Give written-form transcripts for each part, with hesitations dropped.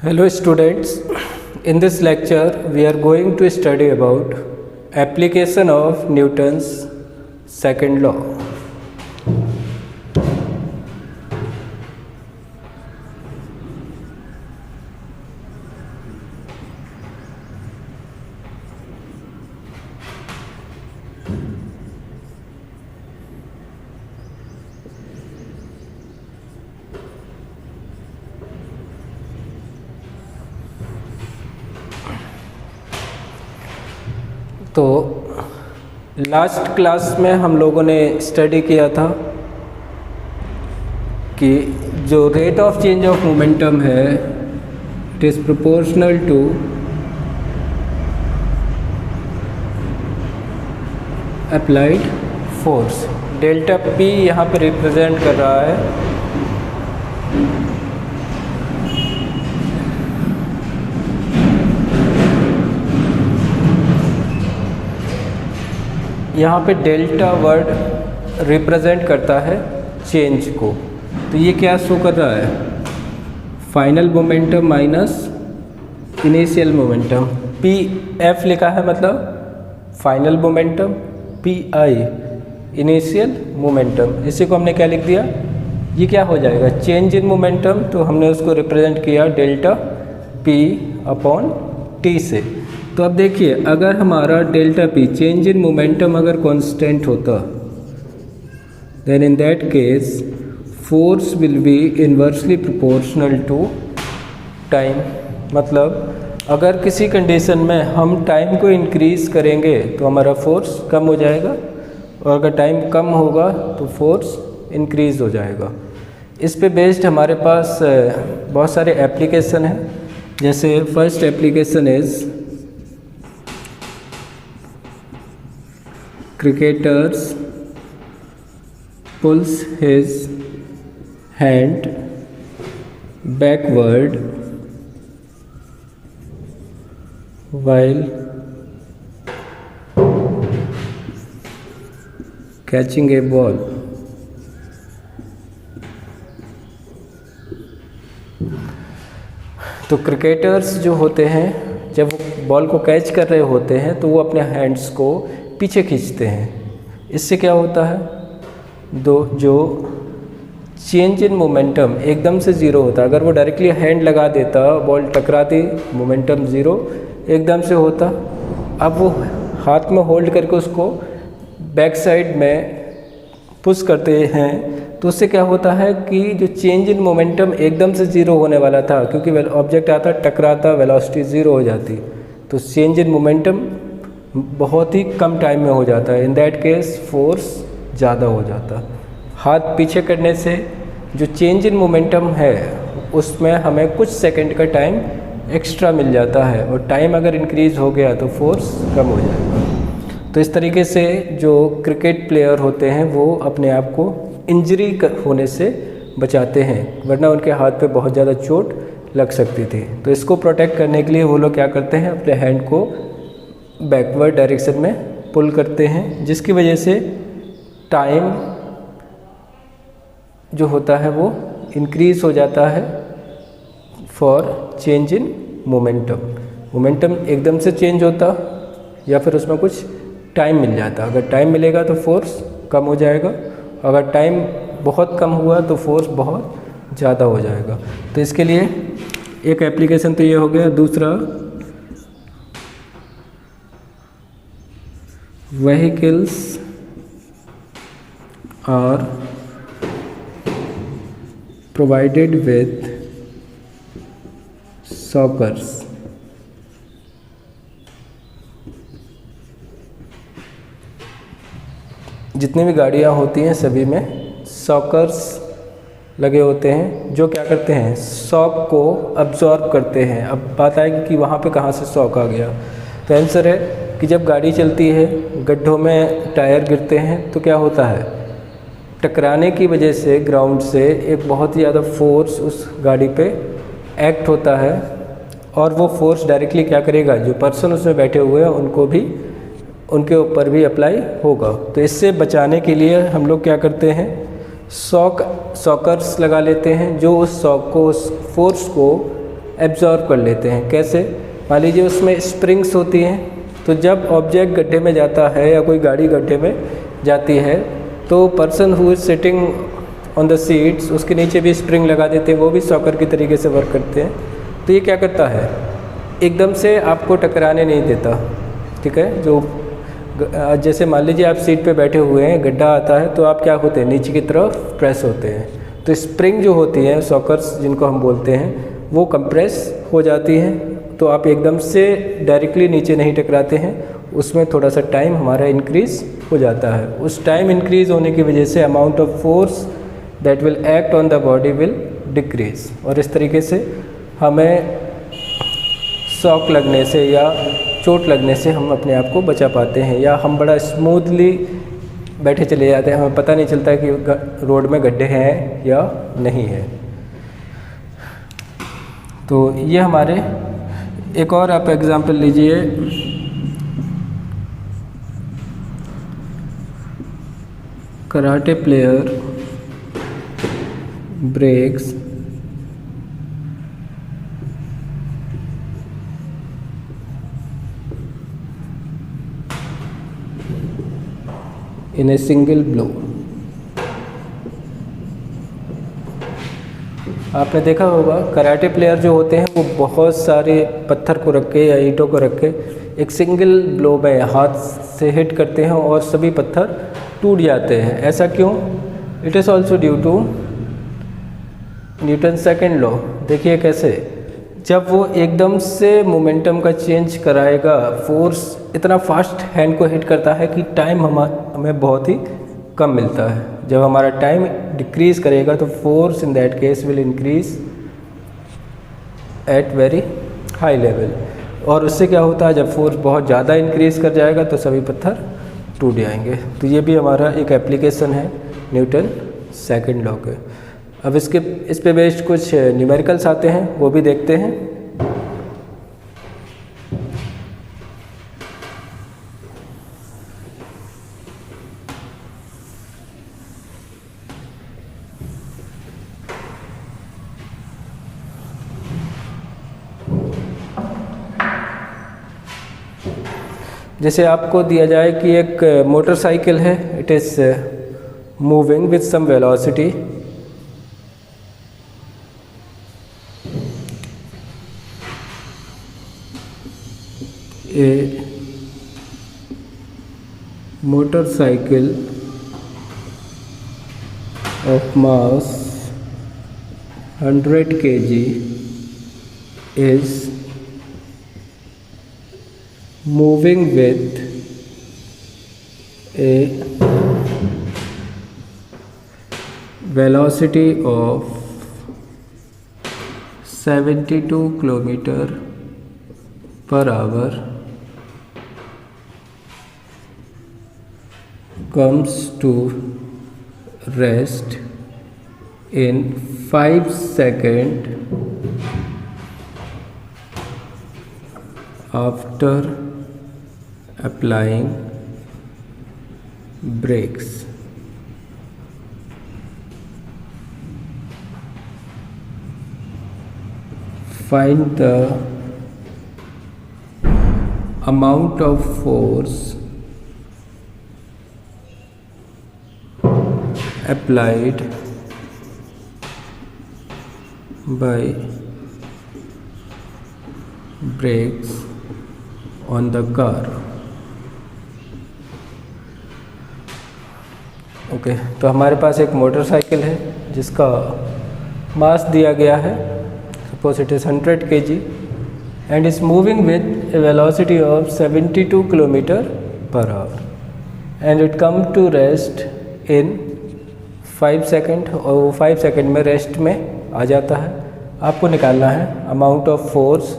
Hello students, in this lecture we are going to study about application of Newton's second law. तो last class में हम लोगों ने study किया था कि जो rate of change of momentum है it is proportional to applied force. Delta P यहाँ पे रिप्रेजेंट कर रहा है यहाँ पे डेल्टा वर्ड रिप्रेजेंट करता है चेंज को। तो ये क्या शो कर रहा है? Final momentum minus initial momentum. P F लिखा है मतलब final momentum, P I initial momentum. इसी को हमने क्या लिख दिया? ये क्या हो जाएगा? Change in momentum. तो हमने उसको रिप्रेजेंट किया डेल्टा पी अपॉन टी से। तो अब देखिए, अगर हमारा delta P change in momentum अगर कांस्टेंट होता then in that case force will be inversely proportional to time. मतलब अगर किसी कंडीशन में हम टाइम को इंक्रीज़ करेंगे तो हमारा फोर्स कम हो जाएगा, और अगर टाइम कम होगा तो फोर्स इंक्रीज़ हो जाएगा। इस पे बेस्ड हमारे पास बहुत सारे एप्लीकेशन हैं। जैसे first application is cricketers pulls his hand backward while catching a ball. तो क्रिकेटर्स जो होते हैं जब वो बॉल को कैच कर रहे होते हैं तो वो अपने हैंड्स को पीछे खींचते हैं। इससे क्या होता है? जो चेंज इन मोमेंटम एकदम से ज़ीरो होता है। अगर वो डायरेक्टली हैंड लगा देता, बॉल टकराती, मोमेंटम ज़ीरो एकदम से होता। अब वो हाथ में होल्ड करके उसको बैक साइड में पुश करते हैं तो उससे क्या होता है कि जो चेंज इन मोमेंटम एकदम से ज़ीरो होने वाला था, क्योंकि ऑब्जेक्ट आता टकराता, वेलोसिटी ज़ीरो हो जाती, तो चेंज इन मोमेंटम बहुत ही कम टाइम में हो जाता है। इन दैट केस फोर्स ज़्यादा हो जाता। हाथ पीछे करने से जो चेंज इन मोमेंटम है उसमें हमें कुछ सेकंड का टाइम एक्स्ट्रा मिल जाता है, और टाइम अगर इंक्रीज़ हो गया तो फोर्स कम हो जाएगा। तो इस तरीके से जो क्रिकेट प्लेयर होते हैं वो अपने आप को इंजरी होने से बचाते हैं, वरना उनके हाथ पे बहुत ज़्यादा चोट लग सकती थी। तो इसको प्रोटेक्ट करने के लिए वो लोग क्या करते हैं? अपने हैंड को बैकवर्ड डायरेक्शन में पुल करते हैं, जिसकी वजह से टाइम जो होता है वो इंक्रीज़ हो जाता है for change in momentum. Momentum एकदम से चेंज होता या फिर उसमें कुछ टाइम मिल जाता। अगर टाइम मिलेगा तो फोर्स कम हो जाएगा, अगर टाइम बहुत कम हुआ तो फोर्स बहुत ज़्यादा हो जाएगा। तो इसके लिए एक एप्लीकेशन तो ये हो गया। दूसरा, vehicles are provided with shockers. जितनी भी गाड़ियाँ होती हैं सभी में शॉकर्स लगे होते हैं, जो क्या करते हैं? शॉक को अब्जॉर्ब करते हैं। अब बात आएगी कि वहाँ पे कहाँ से शॉक आ गया। तो आंसर है कि जब गाड़ी चलती है, गड्ढों में टायर गिरते हैं तो क्या होता है? टकराने की वजह से ग्राउंड से एक बहुत ही ज़्यादा फोर्स उस गाड़ी पे एक्ट होता है, और वो फोर्स डायरेक्टली क्या करेगा? जो पर्सन उसमें बैठे हुए हैं उनको भी, उनके ऊपर भी अप्लाई होगा। तो इससे बचाने के लिए हम लोग क्या करते हैं? सॉकर्स लगा लेते हैं, जो उस शॉक को, उस फोर्स को एब्जॉर्ब कर लेते हैं। कैसे? मान लीजिए उसमें स्प्रिंग्स होती हैं, तो जब ऑब्जेक्ट गड्ढे में जाता है या कोई गाड़ी गड्ढे में जाती है तो person who is sitting on the seats उसके नीचे भी स्प्रिंग लगा देते हैं, वो भी सॉकर की तरीके से वर्क करते हैं। तो ये क्या करता है, एकदम से आपको टकराने नहीं देता, ठीक है। जो जैसे मान लीजिए आप सीट पे बैठे हुए हैं, गड्ढा आता है तो आप क्या होते हैं, नीचे की तरफ प्रेस होते हैं, तो स्प्रिंग जो होती है सॉकर्स जिनको हम बोलते हैं वो कंप्रेस हो जाती हैं, तो आप एकदम से डायरेक्टली नीचे नहीं टकराते हैं, उसमें थोड़ा सा टाइम हमारा इंक्रीज़ हो जाता है। उस टाइम इंक्रीज़ होने की वजह से amount of force that will act on the body will decrease, और इस तरीके से हमें शॉक लगने से या चोट लगने से हम अपने आप को बचा पाते हैं, या हम बड़ा स्मूथली बैठे चले जाते हैं, हमें पता नहीं चलता कि रोड में गड्ढे हैं या नहीं है। तो ये हमारे, एक और आप एग्जांपल लीजिए, karate player breaks in a single blow. आपने देखा होगा कराटे प्लेयर जो होते हैं वो बहुत सारे पत्थर को रख के या ईंटों को रख के एक सिंगल ब्लो में हाथ से हिट करते हैं और सभी पत्थर टूट जाते हैं। ऐसा क्यों? It is also due to Newton second law. देखिए कैसे, जब वो एकदम से मोमेंटम का चेंज कराएगा, फोर्स इतना फास्ट हैंड को हिट करता है कि टाइम हमें बहुत ही कम मिलता है। जब हमारा टाइम डिक्रीज़ करेगा तो force in that case will increase at very high level, और उससे क्या होता है, जब फोर्स बहुत ज़्यादा इंक्रीज़ कर जाएगा तो सभी पत्थर टूट जाएंगे। तो ये भी हमारा एक एप्लीकेशन है न्यूटन सेकेंड लॉ के। अब इस पे बेस्ड कुछ न्यूमेरिकल्स आते हैं, वो भी देखते हैं। जैसे आपको दिया जाए कि एक मोटरसाइकिल है, it is moving with some velocity, a motorcycle of mass 100 kg is moving with a velocity of 72 km/h comes to rest in 5 seconds after applying brakes. Find the amount of force applied by brakes on the car. Okay, तो हमारे पास एक motorcycle है जिसका मास दिया गया है, suppose it is 100 kg and is moving with a velocity of 72 km/h and it come to rest in 5 second, और वो 5 सेकेंड में रेस्ट में आ जाता है। आपको निकालना है अमाउंट ऑफ फोर्स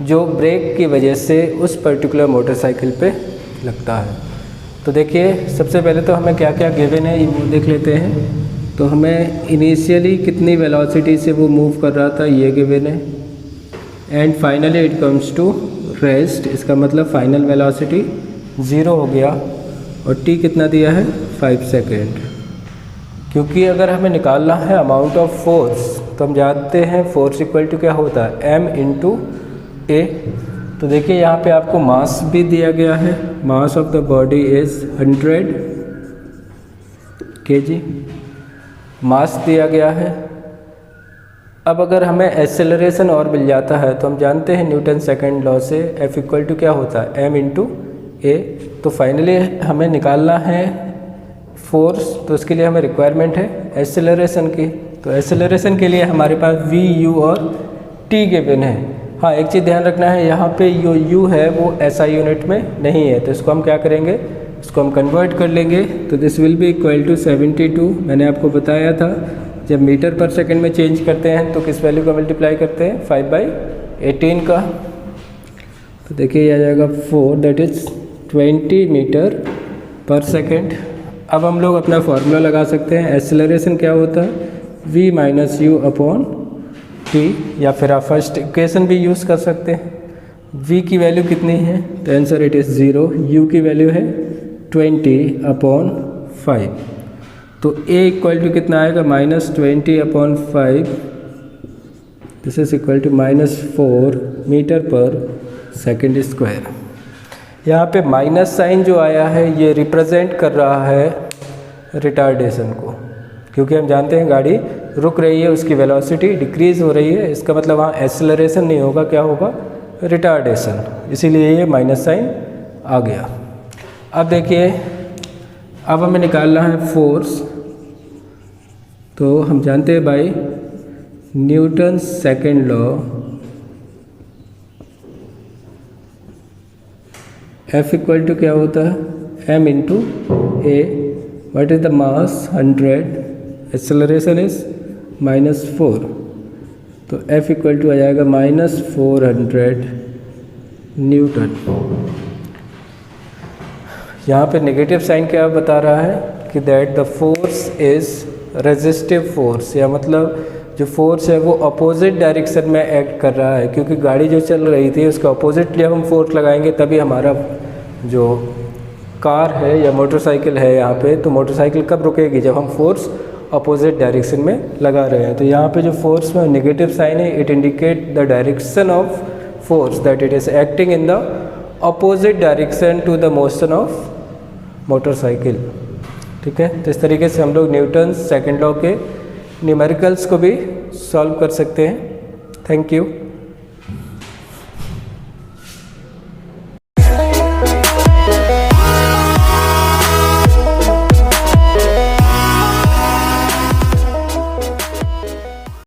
जो ब्रेक की वजह से उस पर्टिकुलर मोटरसाइकिल पे लगता है। तो देखिए, सबसे पहले तो हमें क्या क्या गिवन है ये देख लेते हैं। तो हमें इनिशियली कितनी वेलोसिटी से वो मूव कर रहा था ये गिवन है, and finally it comes to rest, इसका मतलब फाइनल वेलोसिटी 0 हो गया, और t कितना दिया है 5 सेकेंड। क्योंकि अगर हमें निकालना है अमाउंट ऑफ फोर्स तो तो हम जानते हैं फोर्स इक्वल टू क्या होता है, m इंटू ए। तो देखिए यहाँ पे आपको मास भी दिया गया है, mass of the body is 100 kg, मास दिया गया है। अब अगर हमें एक्सेलरेशन और मिल जाता है तो हम जानते हैं न्यूटन सेकंड लॉ से F इक्वल टू क्या होता है, m इंटू ए। तो फाइनली हमें निकालना है फोर्स, तो उसके लिए हमें रिक्वायरमेंट है एक्सेलरेशन की। तो एक्सेलरेशन के लिए हमारे पास v, u और t गिवन है। हाँ, एक चीज़ ध्यान रखना है, यहाँ पे जो u है वो SI यूनिट में नहीं है, तो इसको हम क्या करेंगे, इसको हम कन्वर्ट कर लेंगे। तो this will be equal to 72, मैंने आपको बताया था जब मीटर पर सेकंड में चेंज करते हैं तो किस वैल्यू का मल्टीप्लाई करते हैं, 5/18 का। तो देखिए ये आ जाएगा 4, that is 20 metre per second. अब हम लोग अपना फार्मूला लगा सकते हैं, एक्सेलरेशन क्या होता है, v minus you upon T, या फिर आप फर्स्ट इक्वेशन भी यूज़ कर सकते हैं। v की वैल्यू कितनी है, तो आंसर इट इज़ 0, u की वैल्यू है 20/5। तो a इक्वल टू कितना आएगा, -20/5, this is equal to -4 metre per second square. यहाँ पे माइनस साइन जो आया है ये रिप्रेजेंट कर रहा है रिटार्डेशन को, क्योंकि हम जानते हैं गाड़ी रुक रही है, उसकी वेलोसिटी डिक्रीज हो रही है, इसका मतलब वहाँ एक्सेलरेशन नहीं होगा, क्या होगा, रिटार्डेशन, इसीलिए ये माइनस साइन आ गया। अब देखिए, अब हमें निकालना है फोर्स। तो हम जानते हैं by Newton second law F equal to क्या होता है, m into A, what is the mass 100, acceleration is -4, तो F इक्वल टू आ जाएगा -400 न्यूटन। यहाँ पे नेगेटिव साइन क्या बता रहा है कि that the force is resistive force, या मतलब जो फोर्स है वो अपोजिट डायरेक्शन में एक्ट कर रहा है, क्योंकि गाड़ी जो चल रही थी उसका अपोजिटली हम फोर्स लगाएंगे तभी हमारा जो कार है या मोटरसाइकिल है यहाँ पे, तो मोटरसाइकिल कब रुकेगी, जब हम फोर्स अपोजिट डायरेक्शन में लगा रहे हैं। तो यहाँ पे जो फोर्स में नेगेटिव साइन है, it indicate the direction of force that it is acting in the opposite direction to the motion of motorcycle. ठीक है, तो इस तरीके से हम लोग न्यूटन सेकेंड लॉ के न्यूमेरिकल्स को भी सॉल्व कर सकते हैं। Thank you.